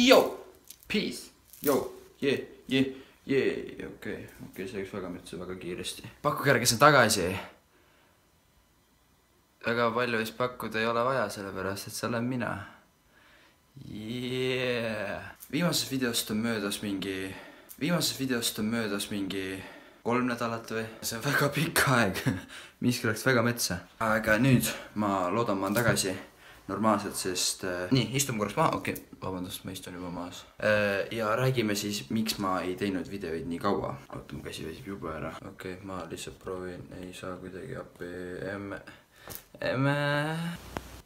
Yo, peace, yo, okei, see läks väga mütse väga kiiresti. Pakkuge ära, kes on tagasi. Väga palju vist pakkuda ei ole vaja, sellepärast, et see olen mina. Viimasest videost on möödas mingi 3 nädalat või? See on väga pikk aeg, miski läks väga metsa. Aga nüüd ma loodan, ma olen tagasi normaalselt, sest... Nii, istume korraks maha, okei, vabandust, ma istun juba maas. Ja räägime siis, miks ma ei teinud videoid nii kaua. Oota, mu käsi väsib juba ära. Okei, ma lihtsalt proovin, ei saa kuidagi appi.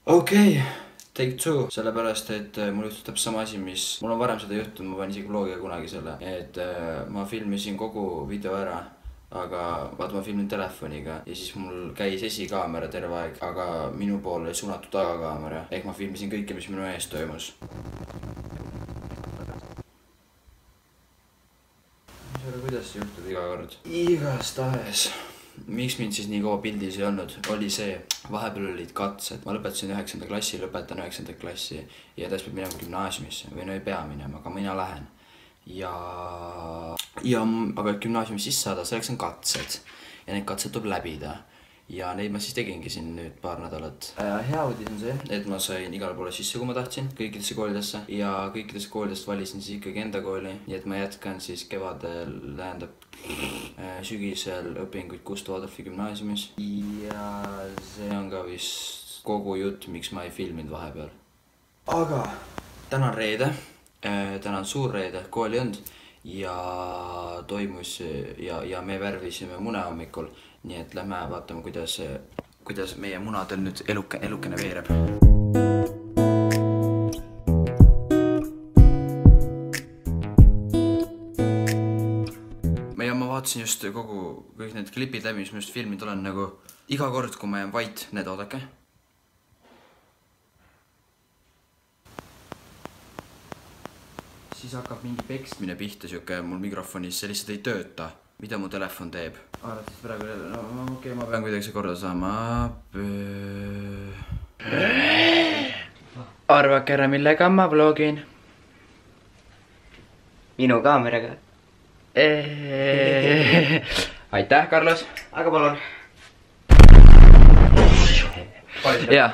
Okei, take 2. Sellepärast, et mul juhtus täpselt sama asi, mis... Mul on varem seda juhtunud, ma panin isegi vlogiga kunagi selle. Et ma filmisin kogu video ära. Aga vaata, ma filmin telefoniga ja siis mul käis esikaamera terve aeg, aga minu poole oli suunatud tagakaamera. Ehk ma filmisin kõike, mis minu ees toimus. Mis ole, kuidas see juhtub iga kord? Igastahes. Miks mind siis nii kaua pildis ei olnud, oli see, vahepeal olid katsed. Ma lõpetasin 9. klassi, lõpetan 9. klassi ja täis peab minema gümnaasiumisse või no ei pea minema, aga mina lähen. Aga gümnaasiumi sisse saada, selleks on katsed ja need katsed tuleb läbida ja neid ma siis tegingi siin nüüd paar nädalat. Hea uudis on see, et ma sain igale poole sisse, kui ma tahtsin, kõikidesse koolidesse ja kõikidest koolidest valisin siis ikkagi enda kooli, nii et ma jätkan siis kevadel, tähendab sügisel õpinguid Gustav Adolfi gümnaasiumis ja see on ka vist kogu jutt, miks ma ei filminud vahepeal. Aga täna on reede. Täna on suur reede, kooli olnud ja toimus ja me värvisime mune hommikul. Nii et lähme vaatame, kuidas meie munadel nüüd elukene veereb. Ja ma vaatasin just kõik need klipid läbi, mis ma just filmid olen nagu iga kord, kui ma jään vait, need oodake. Siis hakkab mingi pekstmine pihta siuke mul mikrofonis, see lihtsalt ei tööta. Mida mu telefon teeb? Arvates praegu jälle, no okei, ma pean kuidagi see korda saama. Arvake ära, millega ma vlogin? Minu kaameraga. Aitäh, Carlos! Aga palun! Jaa.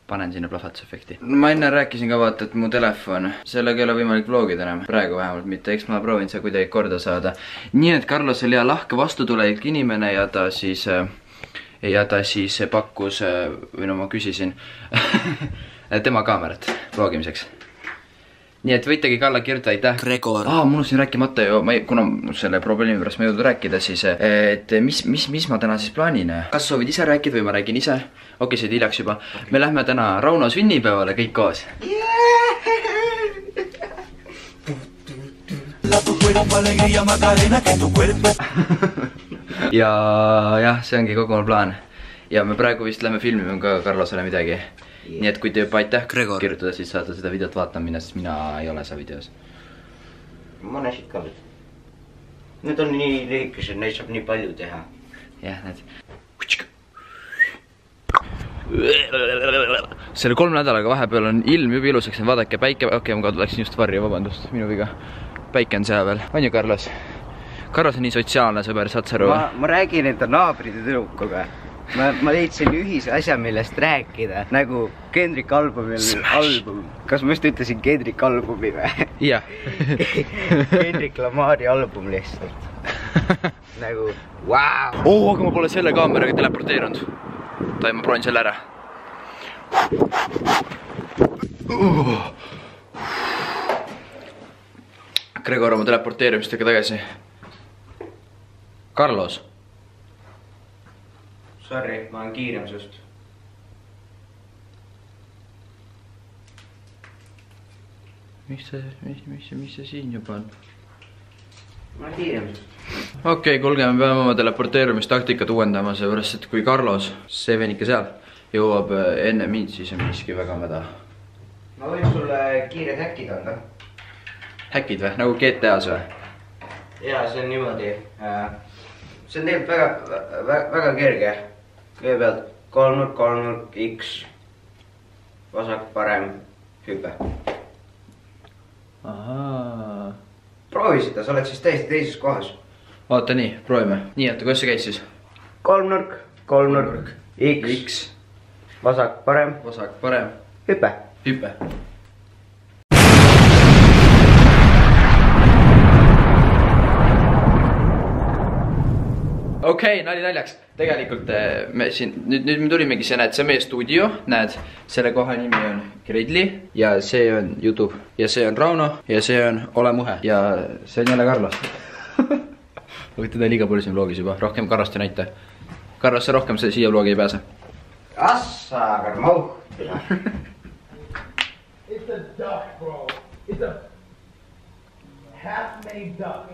Panen sinna plahvatusefekti. Ma enne rääkisin ka vaata, et mu telefon, sellega ei ole võimalik vlogida enam. Praegu vähemalt mitte, eks ma proovin seda kuidagi korda saada. Nii et Carlos oli hea lahke vastutulelik inimene ja ta siis pakkus, või no ma küsisin, tema kaamerat vlogimiseks. Nii et võitegi ka alla kirjutada, aitäh. Gregor. Mul on siin rääkimata ju, kuna selle probleemi pärast ma jõudnud rääkida, siis et mis ma täna siis plaanin? Kas soovid ise rääkida või ma räägin ise? Okei, see hiljaks juba. Me lähme täna Rauno sünnipäevale kõik koos. Ja jah, see ongi kogu mul plaan. Ja me praegu vist lähme filmime ka Carlosele midagi. Nii et kui te juba aitäh Gregor kirjutada, siis saate seda videot vaatama minna, sest mina ei ole seal videos. Ma näsid ka veel. Need on nii lühikesed, neid saab nii palju teha. Jah, need. Selle 3 nädalaga vahepeal on ilm juba ilusaks, vaadake päike, okei, ma läksin just varju, vabandust, minu viga. Päike on seal veel. On ju, Carlos? Carlos on nii sotsiaalne sõber, saad sa aru? Ma räägin enda naabride tüdrukuga. Ma leidsin ühise asja, millest rääkida. Nagu Kendrick albumil album. Kas ma just ütlesin Kendrick albumi või? Jah. Kendrick Lamari album lihtsalt. Nagu, vau! Aga ma pole selle kaameraga teleporteerunud. Ma proovin selle ära. Gregor oma teleporteerimistega tagasi. Carlos. Sorry, ma olen kiirem sust. Mis see siin juba on? Ma olen kiirem sust. Okei, kuulge, me peame oma teleporteerumistaktikat uuendama, seepärast, et kui Carlos, see venike seal, jõuab enne mind, siis on miski väga mäda. Ma võin sulle kiired häkid anda. Häkid või? Nagu GTA-s või? Jaa, see on niimoodi. See on tegelikult väga kerge. Kõigepealt kolmnurk, X, vasak, parem, hüpe. Ahaa. Proovi seda, sa oled siis täiesti teises kohas. Oota nii, proovime. Nii, oota, kuidas see käis siis? Kolmnurk. X. Vasak, parem. Vasak, parem. Hüpe. Hüpe. Okei, nali naljaks. Tegelikult me siin, nüüd me tulimegi see, näed, see on meie stuudio, näed, selle koha nimi on Gredli ja see on YouTube ja see on Rauno ja see on Ole Muhe ja see on jälle Carlos. Võite ta liiga palju siin vlogis juba, rohkem Carlost ei näita. Carlos, see rohkem siia vlogi ei pääse. Assagar mauhtila. It's a duck, bro. It's a half-made duck.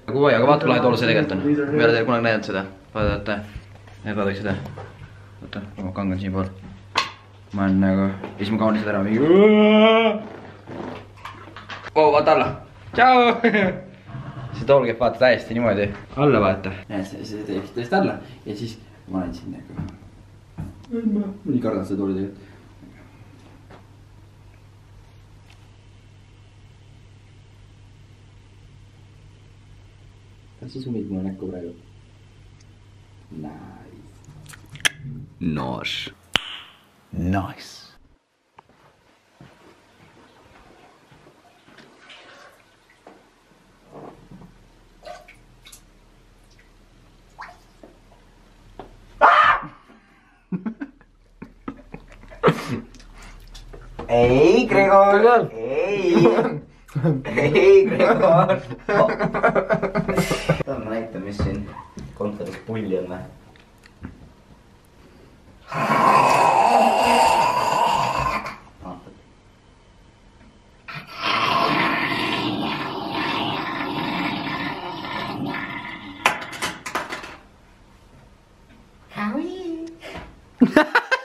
Oi, aga vaata, kui lahe tool see tegelikult on. Ma ei ole teile kunagi näidanud seda. Vaadata. Vaadake seda. Oota, ma kangan siin pool. Ma olen nagu... Ja siis ma kaunin seda ära. Oh, vaata alla. Tšau! See tool käib vaata täiesti niimoodi. Alla vaata. Ja see teeb täiesti alla. Ja siis ma olen siin nagu... Ma nii kardan seda tooli tegelikult. Kas sa sumid mulle näkku praegu? Nice. Nice. Ei, Gregor! Ei, Gregor! Tahan ma näitan, mis siin kontoris pulli on või?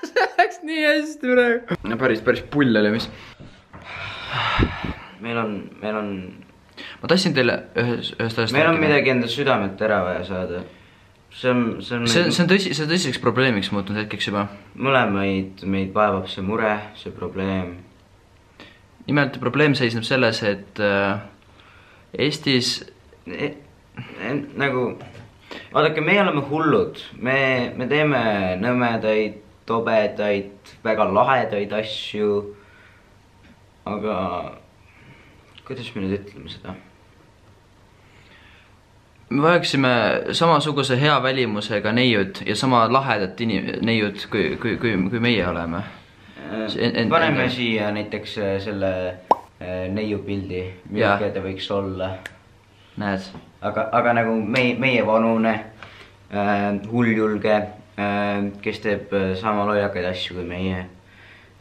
See läks nii hästi praegu. No päris pull oli, mis? Meil on... Ma tahtsin teile ühest asjast... Meil on midagi enda südamet ära vaja saada. See on tõsiseks probleemiks muutunud hetkeks juba. Mõlemaid meid vaevab see mure, see probleem. Nimelt probleem seisneb selles, et Eestis... Nagu... Vaadake, me oleme hullud. Me teeme nõmedaid, tobedaid, väga lahedaid asju. Aga... Kuidas me nüüd ütleme seda? Me vajaksime samasuguse hea välimusega neiud ja sama lahedat neiud, kui meie oleme. Paneme siia näiteks selle neiu pildi, milline ta võiks olla. Näed. Aga nagu meie vanune, hulljulge, kes teeb sama lollakaid asju kui meie.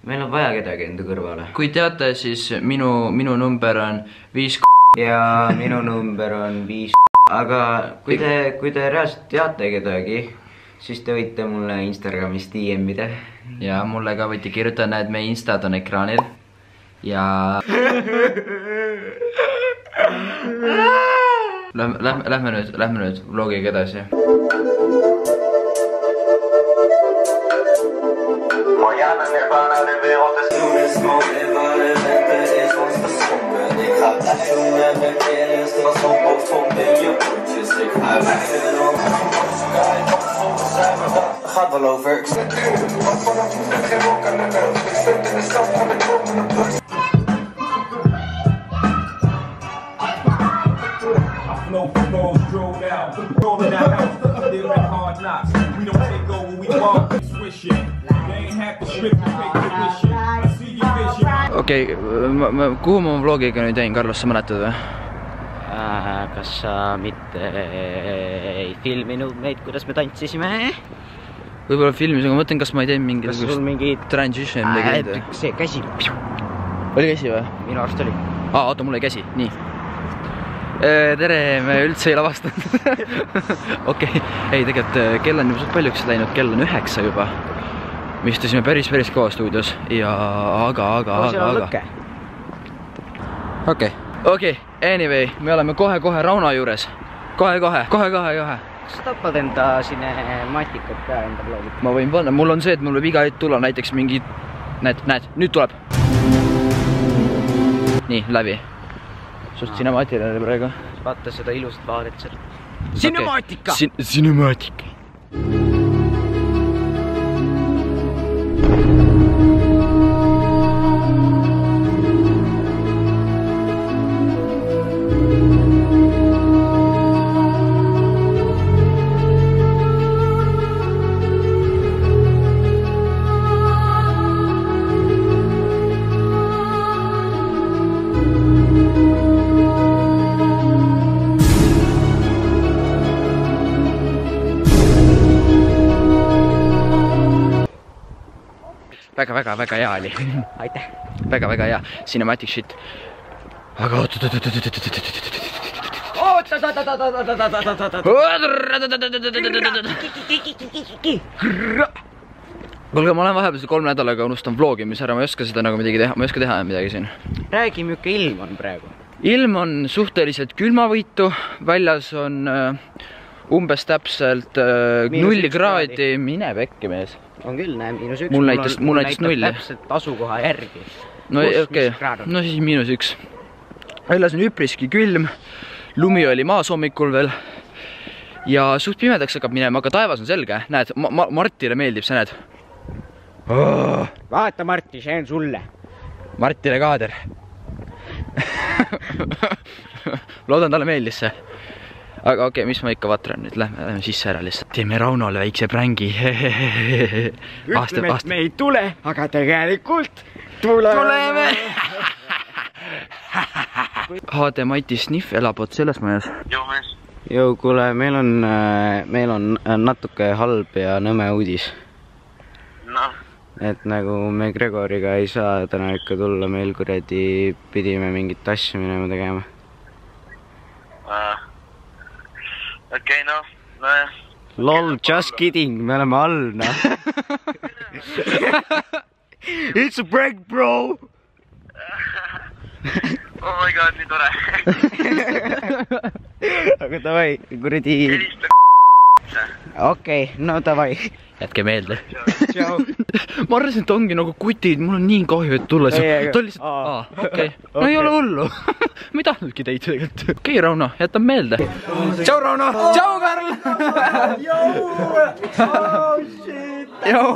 Meil on vaja kedagi enda kõrvale. Kui teate, siis minu number on 5 ja minu number on 5. Aga kui te reaalselt teate kedagi, siis te võite mulle Instagramis DM-ida. Ja mulle ka võite kirjutada, näed, meie Instad on ekraanil. Ja... Lähme nüüd vlogiga edasi. Gaat wel over. Okei, kuhu ma vlogiga nüüd jäin, Carlos, sa mäletad või? Kas sa mitte ei filminud meid, kuidas me tantsisime? Võib-olla filmis, aga ma mõtlen, kas ma ei tee mingi transition midagi. See käsi. Oli käsi või? Minu arust oli. Oota, mul oli käsi, nii. Tere, me üldse ei lavastanud. Okei, ei tegelikult kell on juba suht paljuks läinud, kell on 9 juba. Me istusime päris kaua stuudios ja aga. Okei, anyway, me oleme kohe Rauno juures. Kohe. kas sa tapad enda sinematikat ka enda blogit? Ma võin panna, mul on see, et mul võib iga hetk tulla näiteks mingi... Näed, nüüd tuleb. Nii, läbi. Sust sinemaatiline praegu. Vaata seda ilusat vaadet seal. Sinemaatika! Sinemaatika. Väga hea oli. Aitäh. Väga hea. Cinematic shit. Aga oot. Kuulge, ma olen vahepeal 3 nädalaga unustan vlogimis ära, ma ei oska seda nagu midagi teha, ma ei oska teha midagi siin. Räägi, milline ilm on praegu? Ilm on suhteliselt külmavõitu, väljas on umbes täpselt 0 kraadi, mine pekki mees. On küll, näe, -1. Mul näitas 0. Täpselt asukoha järgi. No okei, no siis -1. Väljas on üpriski külm, lumi oli maas hommikul veel ja suht pimedaks hakkab minema, aga taevas on selge. Näed, Martile meeldib, sa näed. Vaata Marti, see on sulle. Martile kaader. Loodan, talle meeldis see. Aga okei, mis ma ikka vatran nüüd, lähme sisse ära lihtsalt. Teeme Raunole väikse prängi. Ütleme, et me ei tule, aga tegelikult tuleme. HD Mati Sniff elab oot selles majas. Joo mees. Joo, kuule, meil on natuke halb ja nõme uudis. No. Et nagu me Gregoriga ei saa täna ikka tulla, meil kuradi pidime mingit asja minema tegema. Okei, noh, nojah. Lol, just kidding, me oleme all, noh. It's a prank, bro! Oh my god, nii tore. Aga davai, kuradi... Okei, no davai. Jätke meelde. Ma arvasin, et ongi nagu kutid, mul on nii kahju, et tulla siia. Ta lihtsalt... Okei, no ei ole hullu. Ma ei tahtnudki teid tegelikult. Okei, Rauno, jätab meelde. Tšau, Rauno! Tšau, Karl! Jou! Oh, shit! Jou!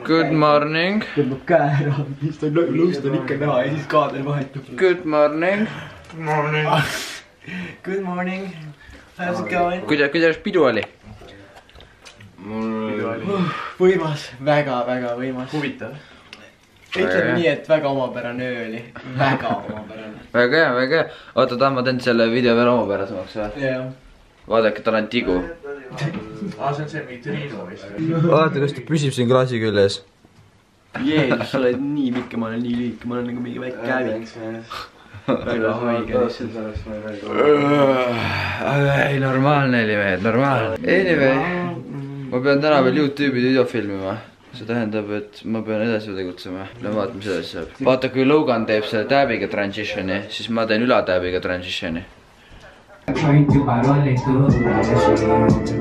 Good morning. Tõmbab käe ära, siis ta lõust on ikka näha ja siis kaader vahetub. Good morning. Good morning. Good morning. How's it going? Kuidas pidu oli? Võimas, väga võimas. Huvitav. Ütleme nii, et väga omapärane öö oli. Väga omapärane. Väga hea. Oota, ma teen selle video veel omapärasemaks või? Jah. Vaadake, tal on tigu. See on see Vitrino vist. Vaata, kas ta püsib siin klaasi küljes. Jeel, sa oled nii pikk ja ma olen nii lühike, ma olen nagu mingi väike kävik. Väga haige lihtsalt. Aga ei, normaalne oli mehed, normaalne. Anyway, ma pean täna veel YouTube'i video filmima. See tähendab, et ma pean edasi tegutsema. No vaata, mis edasi saab. Vaata, kui Logan teeb selle täbiga transitioni, siis ma teen ülatäbiga transitioni. Joint juba rollitud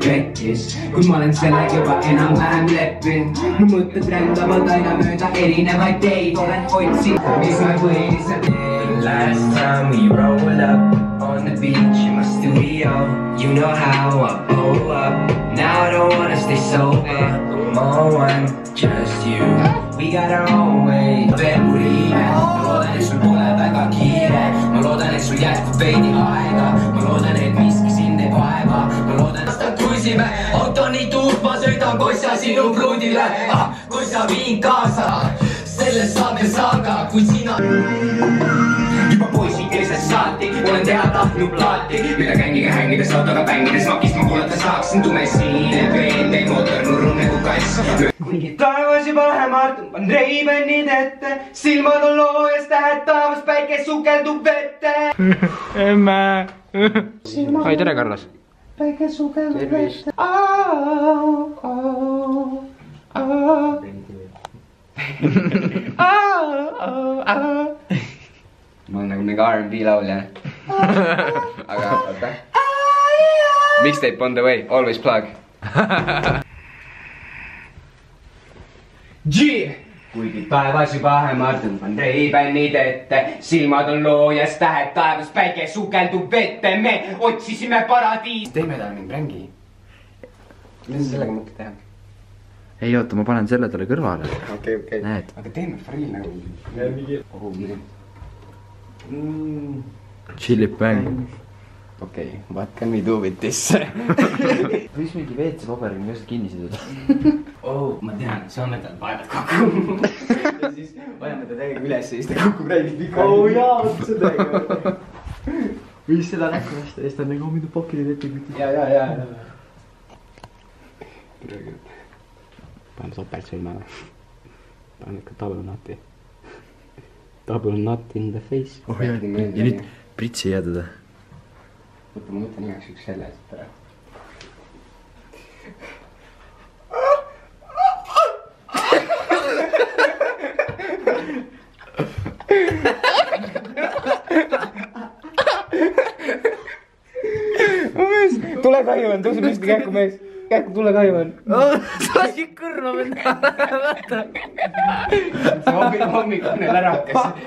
vekkis, kui ma olen sellega juba enam-vähem leppinud. Mu mõtted rändavad aina mööda erinevaid teid, olen otsinud, mis ma põhiliselt teen. Last time we rolled up on the beach in my studio. You know how I blow up. Now I don't wanna stay sober. More one, just you. We got our own way. Veel mu riime, ma loodan, et sul pole väga kiire. Ma loodan, et sul jätkub veidi aega. Ma loodan, et miski sind ei vaeva. Ma loodan, et kruisime. Auto nii tuult, ma sõidan kossa sinu pruudile. Kossa viin kaasa, sellest saab ja saaga, kui sina... Juba poisikesest saati, olen teha tahtnud plaati. Mida gängiga hängides, autoga bängides, makist ma kuulata saaksin. Tume sinine veen, tein mootor nurru nagu kass. Taevas juba hämart, on Reibenid ette. Silmad on loojas, tähed taevas, päike sukeldub vette. Emme! Ai, tere, Karlas! Päike sukeldub vette. ma olen nagu mingi R&B laulja. Aga, oota. Mixtape on the way, always plug. G! Kuigi taevas juba ma tõmban Ray-Banid ette, silmad on loojas tähed, taevas päike sukeldub vette, me otsisime paradiis. Teeme talle mingi prängi. Mis sa sellega mõtled teha? Ei oota, ma panen selle talle kõrvale. Okei. Näed. Aga teeme friil nagu. Chillib bang. Okei, what can we do with this? Võiks mingi WC paberiga lihtsalt kinni siduda. Ma tean, saame tal vaevad kokku. Ja siis vajame ta täiega üles ja siis ta kukub räägis pikka. jaa, võtta seda. Võis seda näkku lasta ja siis ta on nagu mida pokili lepingut. Ja. Panen sopert sõlmale. Panen ikka double nut'i. Double nut in the face. Ja nüüd pritsi jäädada. Võtta, ma võtan igaks üks selle eest ära. Tulekahju on, tõuseb lihtsalt kähku mees. Kähku tulekahju on. Sa lasid kõrva minna. See hommikune lärakas.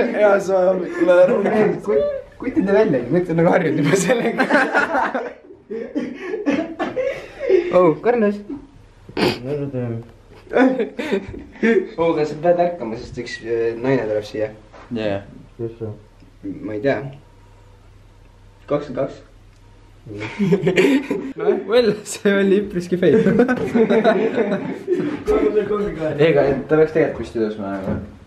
Hea soe hommikule ära. Kuti ta välja, mõtlen nagu harjud juba sellega. Karnes. Kas sa pead ärkama, sest üks naine tuleb siia? Jaa. Ma ei tea. 22. Well, see oli üpriski feit. Ega, ta peaks tegelikult püsti tõusma.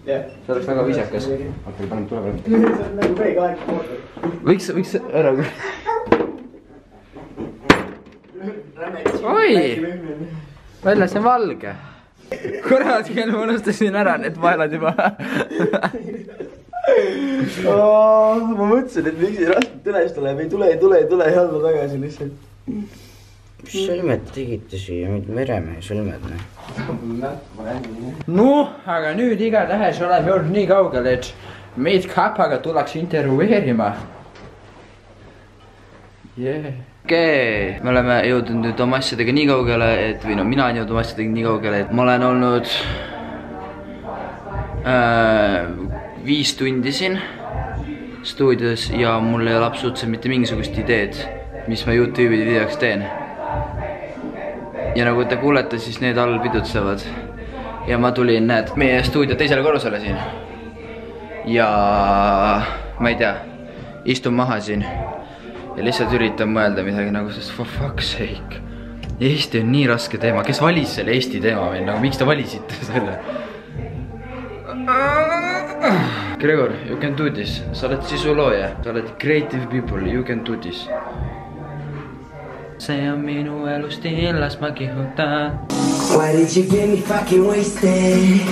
See oleks väga viisakas. Okei, paneme tule praegu. See on nagu peega aeg poole. Võiks ära. Oi! Välja, see on valge. Kurat, küll ma unustasin ära need vaelad juba. Ma mõtlesin, et miks ei raskelt tõles tuleb, ei tule jälle tagasi lihtsalt. Mis sõlmed tegite siia, nüüd meremehe sõlmed? Noh, aga nüüd igatahes oleme jõudnud nii kaugele, et meid Kapaga tullakse intervjueerima. Okei, me oleme jõudnud nüüd oma asjadega nii kaugele, et või no mina olen jõudnud oma asjadega nii kaugele, et ma olen olnud 5 tundi siin stuudios ja mul ei ole absoluutselt mitte mingisugust ideed, mis ma YouTube'i videoks teen. Ja nagu te kuulete, siis need all pidutsevad. Ja ma tulin, näed, meie stuudio teisele korrusele siin. Ja ma ei tea, istun maha siin ja lihtsalt üritan mõelda midagi nagu, sest for fuck's sake. Eesti on nii raske teema. Kes valis selle Eesti teema meil? Nagu miks te valisite selle? Gregor, you can do this. Sa oled sisulooja. Sa oled creative people. You can do this. See on minu elustiil, las ma kihutan. Why did you get me fucking wasted?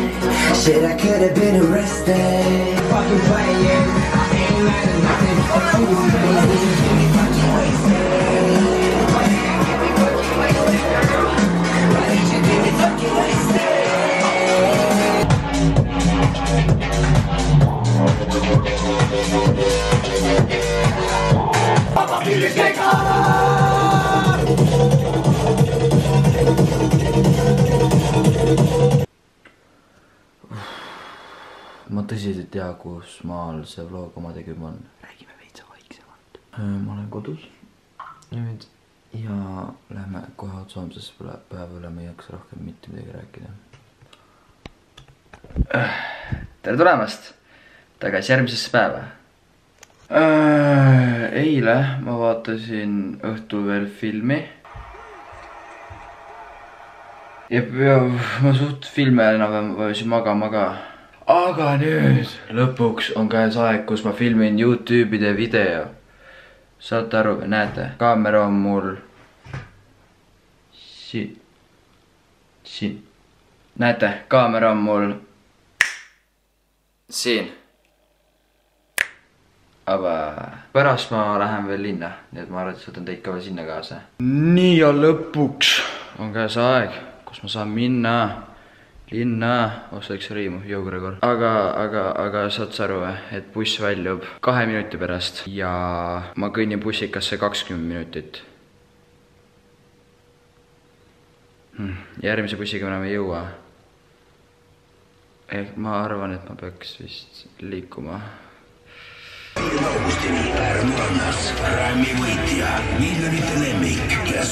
Shit, I could have been arrested. Fucking player, I ain't mad at nothing. Why did you get me fucking wasted? Why did you get me fucking wasted? Why did you get me fucking wasted? Ma tõsiselt ei tea, kus maal see vlog oma tegema on. Räägime veitsa vaiksemalt. Ma olen kodus nüüd ja lähme kohe otsaamsesse päeva üle, ma ei hakka rohkem mitte midagi rääkida. Tere tulemast tagasi järgmisesse päeva. Eile ma vaatasin õhtul veel filmi. Ja ma suht filme enam vajusin magama ka. Aga nüüd lõpuks on käes aeg, kus ma filmin YouTube'ide video. Saate aru või näete? Kaamera on mul siin. Näete, kaamera on mul siin. Aga pärast ma lähen veel linna, nii et ma arvan, et võtan teid ka veel sinna kaasa. Nii ja lõpuks on käes aeg, kus ma saan minna linna, ostaks riimu, jõugregor. Aga saad sa aru, et buss väljub 2 minuti pärast ja ma kõnnin bussikasse 20 minutit. Järgmise bussiga enam ei jõua. Ehk ma arvan, et ma peaks vist liikuma. Augustini Pärnu-Rannas Grammy võitja, miljonite lemmik ja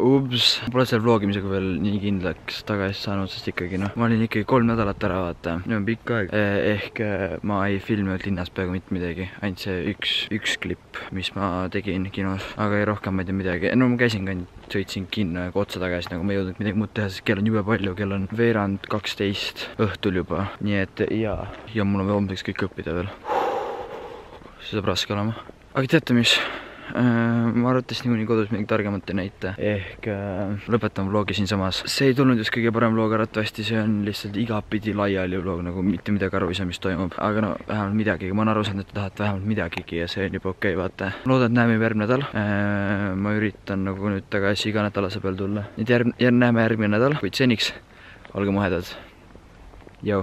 Ups, pole selle vlogimisega veel nii kindlaks tagasi saanud, sest ikkagi noh, ma olin ikkagi 3 nädalat ära, vaata. Nüüd on pikk aeg. Ehk ma ei filminud linnas peaaegu mitte midagi. Ainult see üks klipp, mis ma tegin kinos. Aga ei rohkem ma ei tea midagi. No ma käisin ka, sõitsin kinno ja otsa tagasi, nagu ma ei jõudnud midagi muud teha, sest kell on jube palju, kell on veerand 12 õhtul juba. Nii et ja mul on homseks kõik õppida veel. See saab raske olema. Aga teate mis? Ma arvates niikuinii kodus midagi targemat ei näita. Ehk lõpetan vlogi siin samas. See ei tulnud just kõige parem vlog arvatavasti, see on lihtsalt igapidi laiali vlog, nagu mitte midagi aru ei saa, mis toimub. Aga no vähemalt midagi, ma olen aru saanud, et te tahate vähemalt midagigi ja see on juba okei, vaata. Loodan, et näeme järgmine nädal. Ma üritan nagu nüüd tagasi iga nädalase peal tulla. Nüüd näeme järgmine nädal, kuid seniks olge muhedad. Jau.